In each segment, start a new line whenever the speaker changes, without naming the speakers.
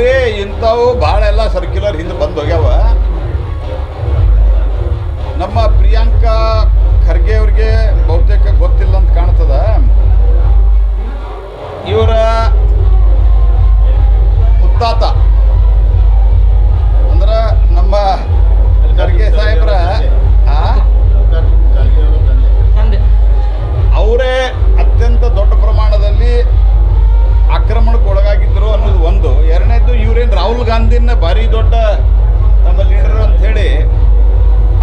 ನೋಡ್ರಿ ಇಂಥವು ಭಾಳ ಎಲ್ಲ ಸರ್ಕ್ಯುಲರ್ ಹಿಂದೆ ಬಂದು ಹೋಗ್ಯಾವ. ನಮ್ಮ ಪ್ರಿಯಾಂಕಾ ಖರ್ಗೆ ಅವ್ರಿಗೆ ಬಹುತೇಕ ಗೊತ್ತಿಲ್ಲ ಅಂತ ಕಾಣ್ತದ. ಇವರ ಮುತ್ತಾತ ಅಂದ್ರೆ ನಮ್ಮ ಖರ್ಗೆ ಸಾಹೇಬ್ರ ಅವರೇ ಅತ್ಯಂತ ದೊಡ್ಡ ಪ್ರಮಾಣದಲ್ಲಿ ಆಕ್ರಮಣಕ್ಕೆ ಒಳಗಾಗಿದ್ದರು ಅನ್ನೋದು ಒಂದು. ಎರಡನೇದು ಇವರೇನು ರಾಹುಲ್ ಗಾಂಧಿನ ಭಾರಿ ದೊಡ್ಡ ನಮ್ಮ ಲೀಡರ್ ಅಂತ ಹೇಳಿ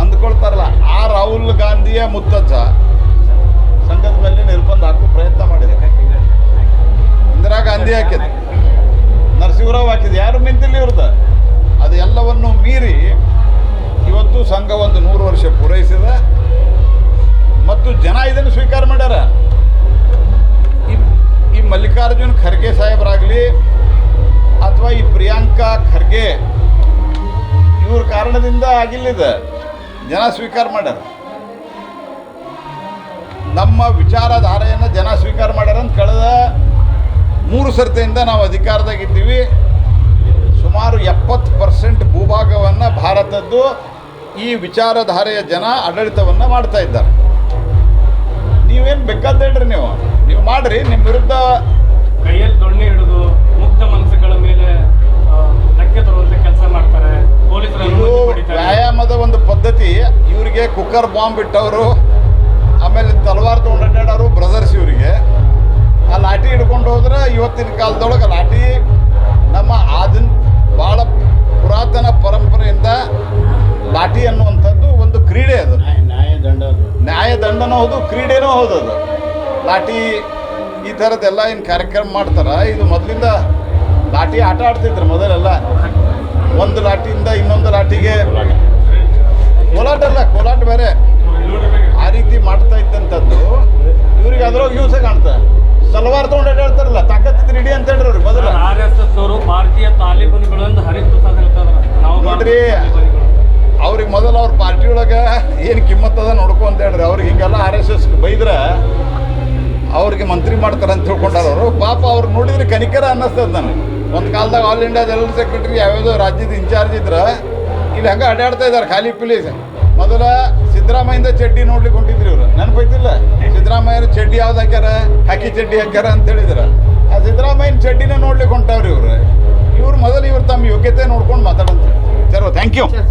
ಅಂದ್ಕೊಳ್ತಾರಲ್ಲ, ಆ ರಾಹುಲ್ ಗಾಂಧಿಯ ಮುತ್ತಜ್ಜ ಸಂಘದ ಮೇಲೆ ನಿರ್ಬಂಧ ಹಾಕೋ ಪ್ರಯತ್ನ ಮಾಡಿದೆ. ಇಂದಿರಾ ಗಾಂಧಿ ಹಾಕಿದೆ, ನರಸಿಂಹರಾವ್ ಹಾಕಿದೆ, ಯಾರು ನಿಂತಿಲ್ಲ ಇವ್ರದ್ದು. ಅದು ಎಲ್ಲವನ್ನು ಮೀರಿ ಇವತ್ತು ಸಂಘ ಒಂದು 100 ವರ್ಷ ಪೂರೈಸಿದೆ ಮತ್ತು ಜನ ಇದನ್ನು ಸ್ವೀಕಾರ ಮಾಡ್ಯಾರ. ಈ ಮಲ್ಲಿಕಾರ್ಜುನ್ ಖರ್ಗೆ ಸಾಹೇಬರಾಗಲಿ ಅಥವಾ ಈ ಪ್ರಿಯಾಂಕಾ ಖರ್ಗೆ ಇವ್ರ ಕಾರಣದಿಂದ ಆಗಿಲ್ಲಿದೆ, ಜನ ಸ್ವೀಕಾರ ಮಾಡ್ಯಾರ. ನಮ್ಮ ವಿಚಾರಧಾರೆಯನ್ನು ಜನ ಸ್ವೀಕಾರ ಮಾಡ್ಯಾರ ಅಂತ ಕಳೆದ 3 ಸರ್ತಿಯಿಂದ ನಾವು ಅಧಿಕಾರದಾಗಿದ್ದೀವಿ. ಸುಮಾರು 70% ಭೂಭಾಗವನ್ನು ಭಾರತದ್ದು ಈ ವಿಚಾರಧಾರೆಯ ಜನ ಆಡಳಿತವನ್ನು ಮಾಡ್ತಾ ಇದ್ದಾರೆ. ನೀವೇನು ಬೇಕಾದ ಹೇಳ್ರಿ, ನೀವು ಮಾಡಿರಿ. ನಿಮ್ಮ ವಿರುದ್ಧ
ಕೈಯಲ್ಲಿ ದೊಣ್ಣೆ ಹಿಡಿದು ಮುಕ್ತ ಮನಸ್ಸುಗಳ ಮೇಲೆ ಧಕ್ಕೆ ತರುವಂತ ಕೆಲಸ ಮಾಡ್ತಾರೆ ಪೊಲೀಸರು.
ವ್ಯಾಯಾಮದ ಒಂದು ಪದ್ಧತಿ. ಇವರಿಗೆ ಕುಕ್ಕರ್ ಬಾಂಬ್ ಬಿಟ್ಟವರು, ಆಮೇಲೆ ತಲವಾರ್ ತೊಗೊಂಡು ಅಡ್ಡಾಡೋರು ಬ್ರದರ್ಸ್. ಇವರಿಗೆ ಆ ಲಾಠಿ ಹಿಡ್ಕೊಂಡು ಹೋದ್ರೆ ಇವತ್ತಿನ ಕಾಲದೊಳಗೆ ಲಾಠಿ ನಮ್ಮ ಭಾಳ ಪುರಾತನ ಪರಂಪರೆಯಿಂದ ಲಾಠಿ ಅನ್ನುವಂಥದ್ದು ಒಂದು ಕ್ರೀಡೆ. ಅದು ನ್ಯಾಯದಂಡನೂ ಹೌದು, ಕ್ರೀಡೆನೂ ಹೌದು. ಅದು ಲಾಠಿ ಈ ಥರದ್ದೆಲ್ಲ ಏನು ಕಾರ್ಯಕ್ರಮ ಮಾಡ್ತಾರೆ. ಇದು ಮೊದಲಿಂದ ಲಾಠಿ ಆಟ ಆಡ್ತಿದ್ರು ಮೊದಲೆಲ್ಲ. ಒಂದು ಲಾಠಿಯಿಂದ ಇನ್ನೊಂದು ಲಾಠಿಗೆ ಕೋಲಾಟ ಅಲ್ಲ, ಕೋಲಾಟ ಬೇರೆ, ಆ ರೀತಿ ಮಾಡ್ತಾ ಇದ್ದಂಥದ್ದು. ಇವ್ರಿಗೆ ಅದ್ರೊಳಗೆ ಯೂಸ ಕಾಣ್ತಾರೆ. ಸಲವಾರ್ ತೊಗೊಂಡು ಅಡ್ಡಾಡ್ತಾರಲ್ಲ, ತಾಕತ್ತಿದ್ರೆ ರೆಡಿ ಅಂತ ಹೇಳ್ರಿ ಅವ್ರಿಗೆ. ಮೊದಲು
RSS ಅವರು ಭಾರತೀಯ ತಾಲಿಬಾನ್ಗಳನ್ನು ಹರಿಪ್ರಸಾದ್ ಹೇಳ್ತಾರೆ. ನಾವು
ನೋಡ್ರಿ, ಅವ್ರಿಗೆ ಮೊದಲು ಅವ್ರ ಪಾರ್ಟಿ ಒಳಗೆ ಏನು ಕಿಮ್ಮತ್ತದ ನೋಡ್ಕೊ ಅಂತ ಹೇಳ್ರಿ. ಅವ್ರಿಗೆ ಹಿಂಗೆಲ್ಲ RSS ಬೈದ್ರೆ ಅವ್ರಿಗೆ ಮಂತ್ರಿ ಮಾಡ್ತಾರೆ ಅಂತ ತಿಳ್ಕೊಂಡಾರ ಅವರು. ಪಾಪ ಅವ್ರು ನೋಡಿದ್ರೆ ಕನಿಕರ ಅನ್ನಿಸ್ತದೆ ನನಗೆ. ಒಂದು ಕಾಲದಾಗ ಆಲ್ ಇಂಡಿಯಾ ಜನರಲ್ ಸೆಕ್ರೆಟರಿ ಯಾವ್ಯಾವುದೋ ರಾಜ್ಯದ ಇನ್ಚಾರ್ಜ್ ಇದ್ರೆ ಇಲ್ಲಿ ಹಂಗೆ ಅಡ್ಡಾಡ್ತಾ ಇದ್ದಾರೆ ಖಾಲಿ ಪಿಲೀಸ್. ಮೊದಲ ಸಿದ್ದರಾಮಯ್ಯಿಂದ ಚಡ್ಡಿ ನೋಡ್ಲಿಕ್ಕೆ ಹೊಂಟಿದ್ರು ಇವರು. ನೆನಪೈತಿಲ್ಲ? ಸಿದ್ದರಾಮಯ್ಯನ ಚಡ್ಡಿ ಯಾವ್ದು ಹಾಕ್ಯಾರ, ಹಾಕಿ ಚಡ್ಡಿ ಹಾಕ್ಯಾರ ಅಂತ ಹೇಳಿದ್ರೆ ಆ ಸಿದ್ದರಾಮಯ್ಯನ ಚಡ್ಡಿನೇ ನೋಡ್ಲಿಕ್ಕೆ ಹೊಂಟವ್ರಿ ಇವರು. ಮೊದಲು ಇವ್ರು ತಮ್ಮ ಯೋಗ್ಯತೆ ನೋಡ್ಕೊಂಡು ಮಾತಾಡಂತ. Sir, thank you.